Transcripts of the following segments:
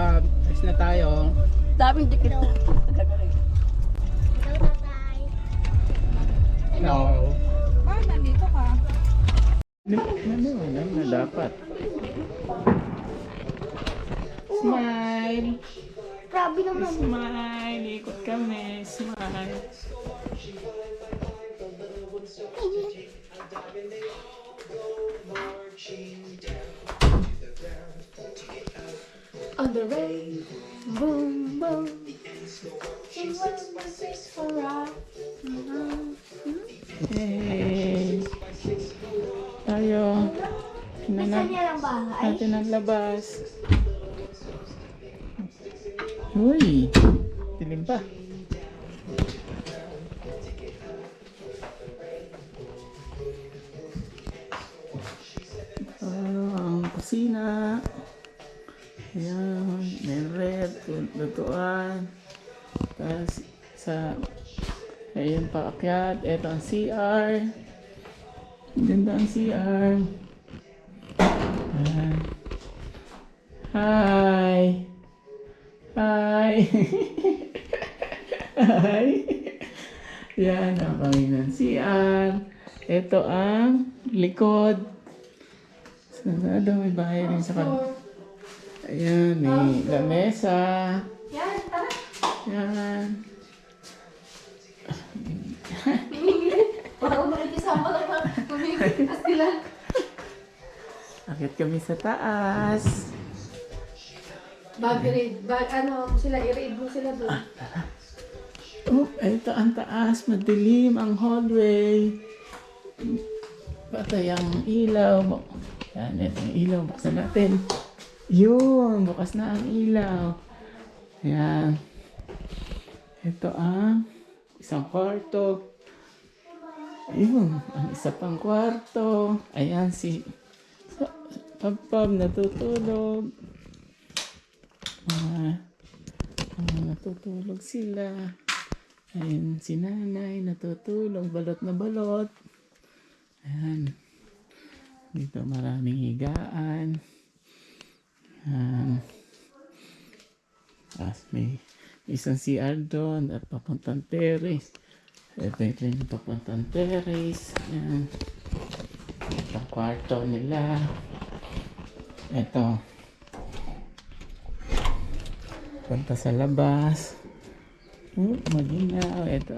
Bob. Alis na tayo. Daming dikit. Hello, tatay. No. Ah, nandito ka. Ano na dapat. Smile. Grabe naman. Smile. Ikot kami. Smile. On the rain, boom, boom. She was my face for rock. Hey. Tayo. Bisa niya lang bahay. Natin ang labas. Uy. Dilim pa. Ang kusina. Ayan, may red, lutuan. Tapos sa ayun paakyat, eto ang CR. Ganda ang CR. Ayan. Hi! Hi! Hi! Yan ang kami ng CR. Ito ang likod. Sarado, may bahay rin sa kanila. Ayan, may lamesa. Yan, tara. Yan. Baka makikisama lang. Mamigil sila. Akit kami sa taas. Bag-read. Ano sila, i-read mo sila doon. Oh, ito ang taas. Madilim ang hallway. Patay ang ilaw. Yan, ito ang ilaw. Buksan natin. Yun, bukas na ang ilaw. Yan. Ito ang isang kwarto. Ayun, ang isa pang kwarto. Ayan si Pagpag natutulog. Natutulog sila. Ayun, si nanay natutulog. Balot na balot. Ayan. Dito maraming higaan. Ayan. Tapos may isang CR doon at papuntang terrace. Ito yung papuntang terrace. Ayan. Ito ang kwarto nila. Ito. Punta sa labas. Maginaw. Ito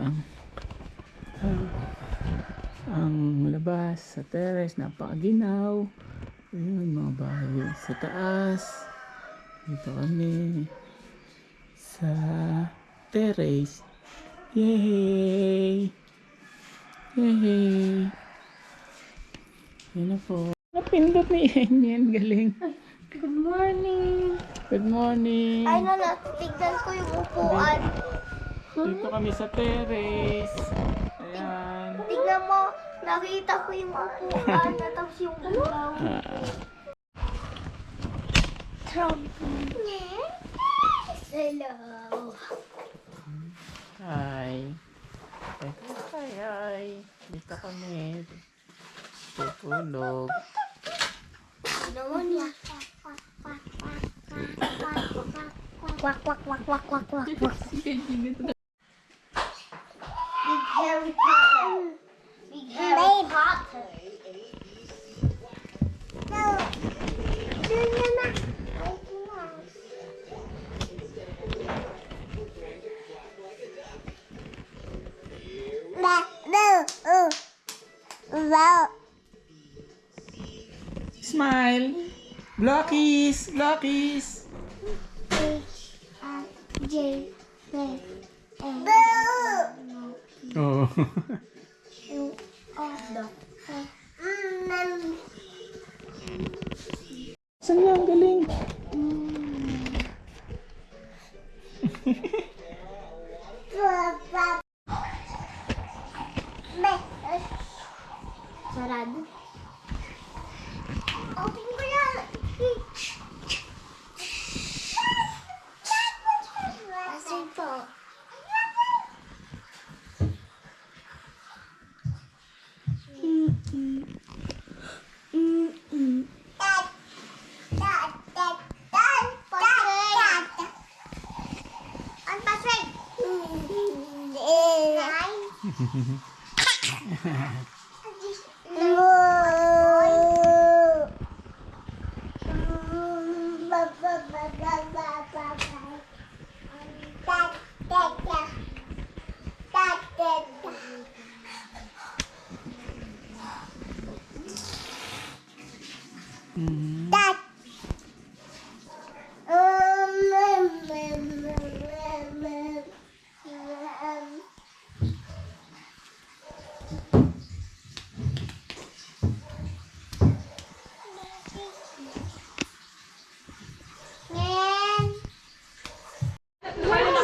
ang labas sa terrace. Napakaginaw. Ayun, mga bahay sa taas. Dito kami sa terrace. Yay! Yay! Yan na po. Napindot ni Enyen. Galing. Good morning. Good morning. Ay, tignan ko yung upuan. Dito kami sa terrace. Ayan. Tignan mo, nakita ko yung upuan na tapos yung ilaw. Trump. Hello. Hi. Hi. Dito kami. Tutulog. Naman niya. Quack, quack, quack, quack, quack, quack, quack. Big Harry Potter. Big Harry Potter. No. Doon na na. Smile. Glockies. Glockies. J. Oh. Saan yan? Galing. Sarado. Open ko yan. Asin po.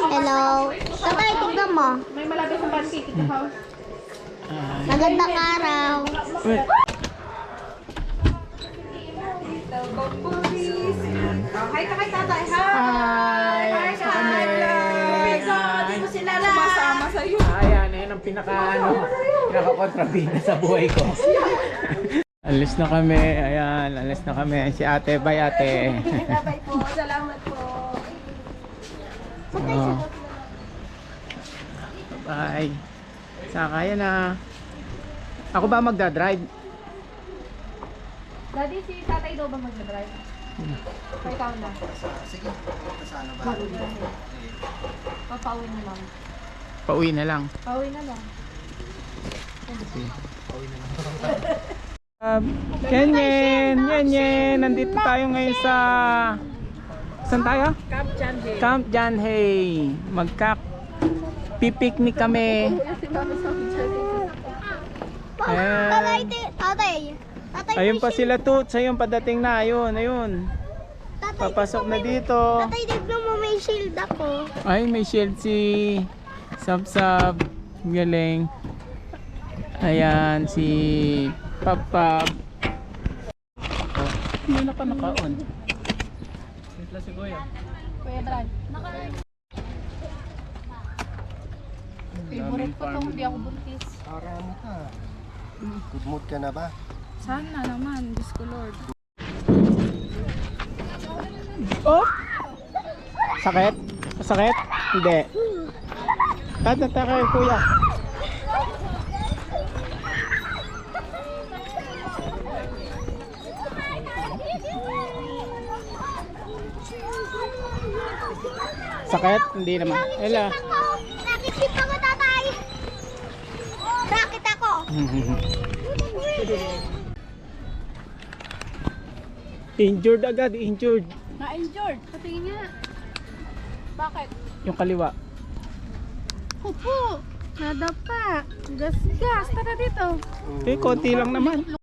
Hello. Tatay, tignan mo. May malapit sa pancake ito, ha? Magandang araw. Wait. Hi ka kay tatay, ha? Hi! Sa kami! Hindi mo sila sumasama sa'yo. Ayan, yan ang pinaka-kontrabida sa buhay ko. Alis na kami. Ayan, alis na kami. Si ate, bye ate. Bye po. Salamat po. Oh. Bye. Sakaya na. Ako ba magdadrive? Daddy, si tatay daw ba mag-drive? Kaya ikaw na. Sige, kasano ba? Papauwi na lang. Pauwi na lang. Pauwi na lang. Yen Yen, nandito tayo ngayon sa... Saan tayo? Camp Janhe. Camp Janhay. Pipiknik kami. Si Mama sa Janhe. Tatay, Ayan. tatay. Tatay, Ayun pa may shield. sila Toots. Ayun, padating na. Ayun. Tatay, Papasok na dito. Tatay, tignan mo, may shield ako. Ay, may shield si Sab. Galing. Ayan, si Pap. Oh, hindi na pa naka-on. Wait lang si Kuya. Kuya Brad. Favorite ko to, hindi ako buntis. Parang ka. Good mood ka na ba? Sana naman, Diyos ko Lord. Oh! Sakit? Sakit? Hindi. Tata kayo, Kuya. Sakit? Hindi naman. Ela. Nakikip ako, tatay. Rakit ako. Injured agad, injured. Na-injured. Patingin niya. Bakit? Yung kaliwa. Hupo. Nadapa. Gas. Tara dito. Eh, konti lang naman.